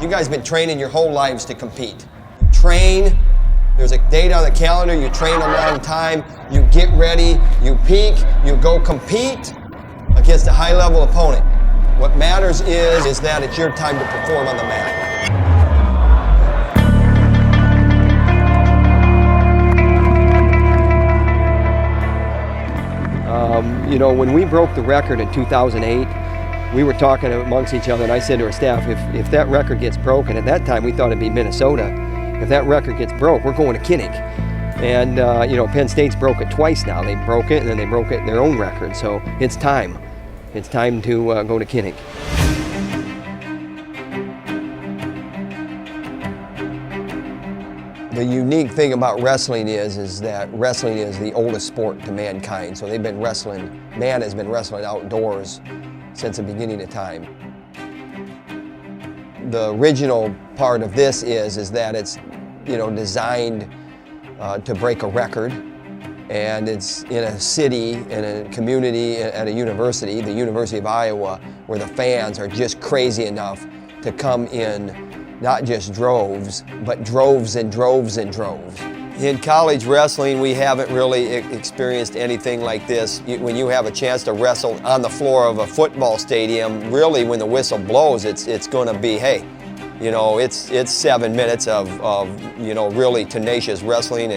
You guys have been training your whole lives to compete. You train, there's a date on the calendar, you train a long time, you get ready, you peak, you go compete against a high-level opponent. What matters is that it's your time to perform on the mat. You know, when we broke the record in 2008, we were talking amongst each other, and I said to our staff, if that record gets broken, at that time we thought it'd be Minnesota, if that record gets broke, we're going to Kinnick. And, you know, Penn State's broke it twice now. They broke it, and then they broke it their own record, so it's time. It's time to go to Kinnick. The unique thing about wrestling is that wrestling is the oldest sport to mankind. So they've been wrestling, man has been wrestling outdoors since the beginning of time. The original part of this is that it's, you know, designed to break a record, and it's in a city, in a community, at a university, the University of Iowa, where the fans are just crazy enough to come in not just droves, but droves and droves and droves. In college wrestling, we haven't really experienced anything like this. When you have a chance to wrestle on the floor of a football stadium, really when the whistle blows, it's gonna be, hey, you know, it's 7 minutes of you know, really tenacious wrestling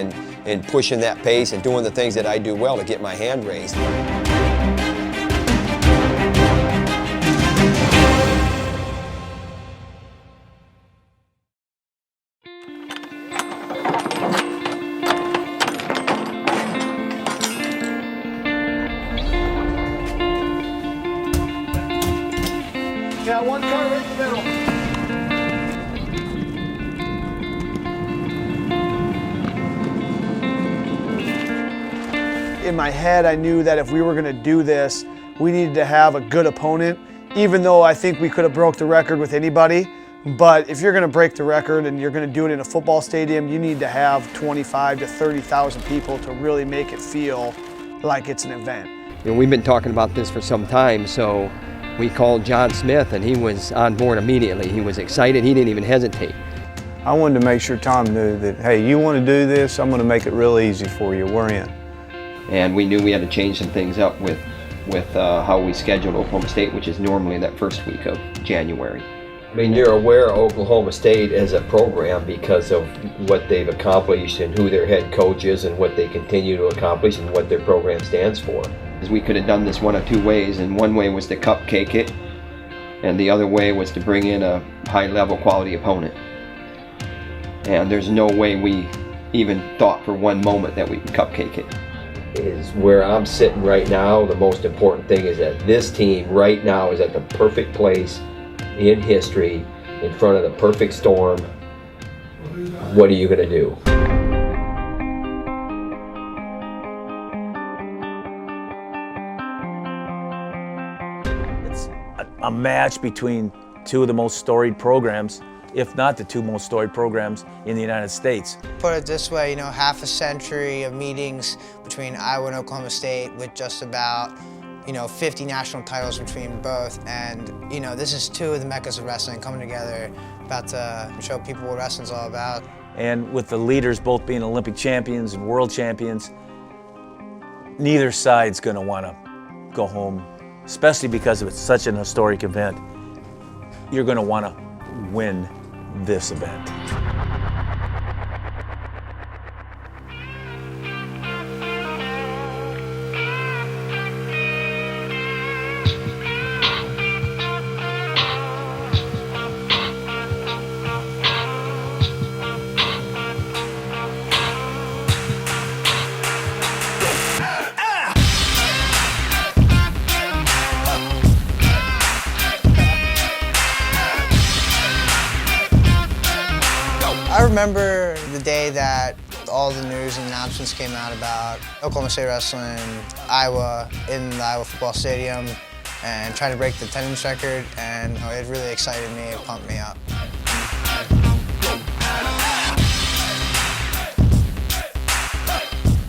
and pushing that pace and doing the things that I do well to get my hand raised. Got one car right in the middle. In my head, I knew that if we were going to do this, we needed to have a good opponent, even though I think we could have broke the record with anybody. But if you're going to break the record and you're going to do it in a football stadium, you need to have 25 to 30,000 people to really make it feel like it's an event. You know, we've been talking about this for some time, so we called John Smith, and he was on board immediately. He was excited. He didn't even hesitate. I wanted to make sure Tom knew that, hey, you want to do this, I'm going to make it real easy for you. We're in. And we knew we had to change some things up with how we scheduled Oklahoma State, which is normally that first week of January. I mean, you're aware of Oklahoma State as a program because of what they've accomplished and who their head coach is and what they continue to accomplish and what their program stands for. We could have done this one of two ways, and one way was to cupcake it, and the other way was to bring in a high-level quality opponent. And there's no way we even thought for one moment that we could cupcake it. Is where I'm sitting right now, the most important thing is that this team right now is at the perfect place in history, in front of the perfect storm. What are you going to do? It's a match between two of the most storied programs, if not the two most storied programs in the United States. Put it this way, you know, half a century of meetings between Iowa and Oklahoma State with just about, you know, 50 national titles between both. And, you know, this is two of the meccas of wrestling coming together, about to show people what wrestling's all about. And with the leaders both being Olympic champions and world champions, neither side's going to want to go home, especially because it's such an historic event. You're going to want to win this event. I remember the day that all the news and announcements came out about Oklahoma State wrestling, Iowa, in the Iowa football stadium, and trying to break the attendance record, and it really excited me and pumped me up.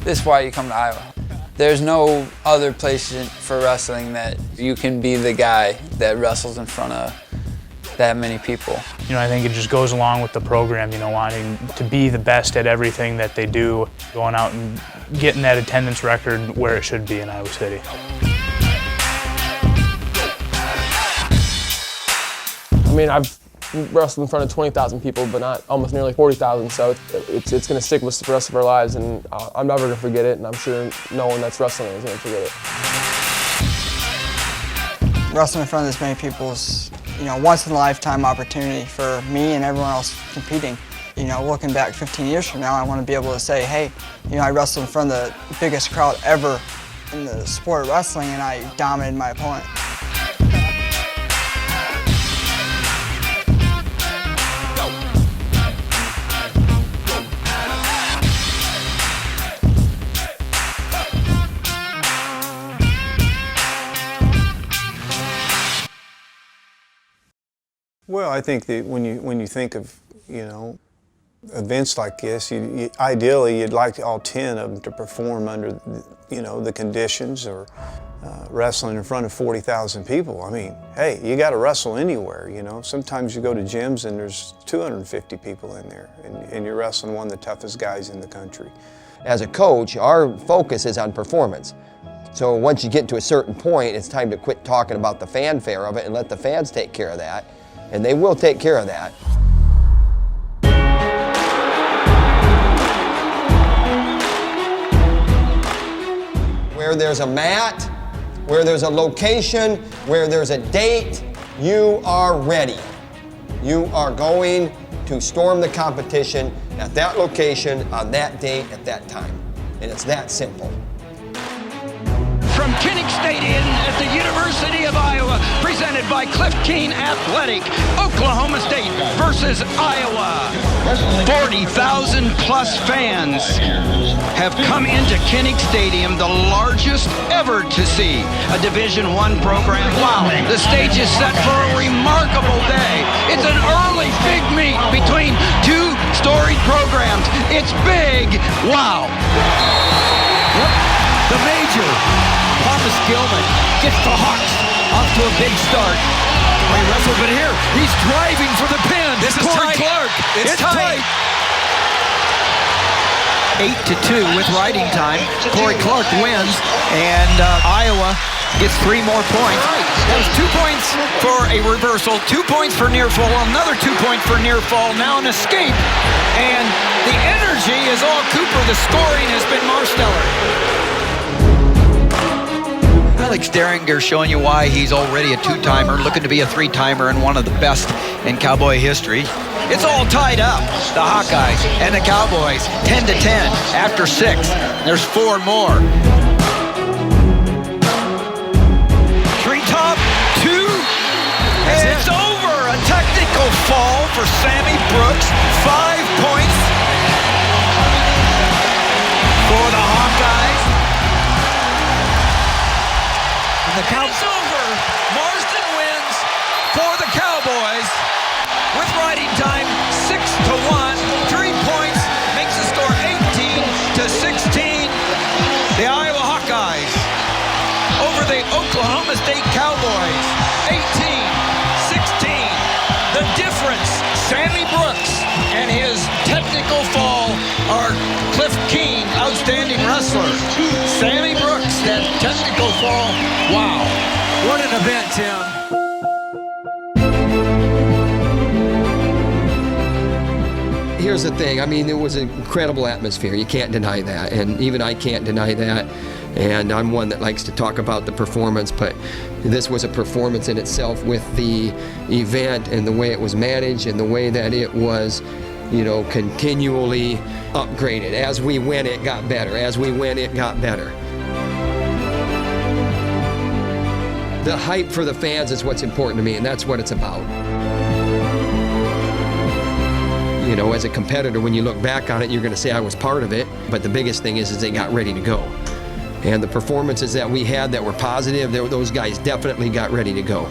This is why you come to Iowa. There's no other place for wrestling that you can be the guy that wrestles in front of that many people. You know, I think it just goes along with the program, you know, wanting to be the best at everything that they do, going out and getting that attendance record where it should be in Iowa City. I mean, I've wrestled in front of 20,000 people, but not almost nearly 40,000, so it's going to stick with us the rest of our lives, and I'm never going to forget it, and I'm sure no one that's wrestling is going to forget it. Wrestling in front of this many people is, you know, once-in-a-lifetime opportunity for me and everyone else competing. You know, looking back 15 years from now, I want to be able to say, hey, you know, I wrestled in front of the biggest crowd ever in the sport of wrestling, and I dominated my opponent. Well, I think that when you think of, you know, events like this, ideally you'd like all 10 of them to perform under, you know, the conditions, or wrestling in front of 40,000 people. I mean, hey, you got to wrestle anywhere, you know. Sometimes you go to gyms and there's 250 people in there, and you're wrestling one of the toughest guys in the country. As a coach, our focus is on performance. So once you get to a certain point, it's time to quit talking about the fanfare of it and let the fans take care of that. And they will take care of that. Where there's a mat, where there's a location, where there's a date, you are ready. You are going to storm the competition at that location, on that date, at that time. And it's that simple. From Kinnick Stadium at the University of Iowa, presented by Cliff Keen Athletic, Oklahoma State versus Iowa. 40,000 plus fans have come into Kinnick Stadium, the largest ever to see a Division I program. Wow, the stage is set for a remarkable day. It's an early big meet between two storied programs. It's big, wow. The major, Thomas Gilman, gets the Hawks off to a big start. He wrestled, but here, he's driving for the pin. This is Corey tight. Clark. It's tight. 8-2 with riding time. Corey Clark wins, and Iowa gets 3 more points. That was 2 points for a reversal, 2 points for near fall, another 2 points for near fall, now an escape. And the energy is all Cooper. The scoring has been more stellar. Alex Derringer showing you why he's already a 2-timer, looking to be a 3-timer and one of the best in Cowboy history. It's all tied up. The Hawkeyes and the Cowboys, 10-10 after 6. There's 4 more. Treetop 2. And it's over. A technical fall for Sammy Brooks. 5 points for the Hawkeyes. And the Cowboys over. Marsden wins for the Cowboys with riding time 6-1. 3 points makes the score 18-16. The Iowa Hawkeyes over the Oklahoma State Cowboys 18-16. The difference, Sammy Brooks and his technical fall are Cliff Keen, outstanding wrestler. Sammy Brooks, that technical fall. Wow. What an event, Tim. Here's the thing, I mean, it was an incredible atmosphere. You can't deny that, and even I can't deny that. And I'm one that likes to talk about the performance, but this was a performance in itself with the event and the way it was managed and the way that it was, you know, continually upgraded. As we went, it got better. As we went, it got better. The hype for the fans is what's important to me, and that's what it's about. You know, as a competitor, when you look back on it, you're going to say I was part of it, but the biggest thing is they got ready to go. And the performances that we had that were positive, those guys definitely got ready to go.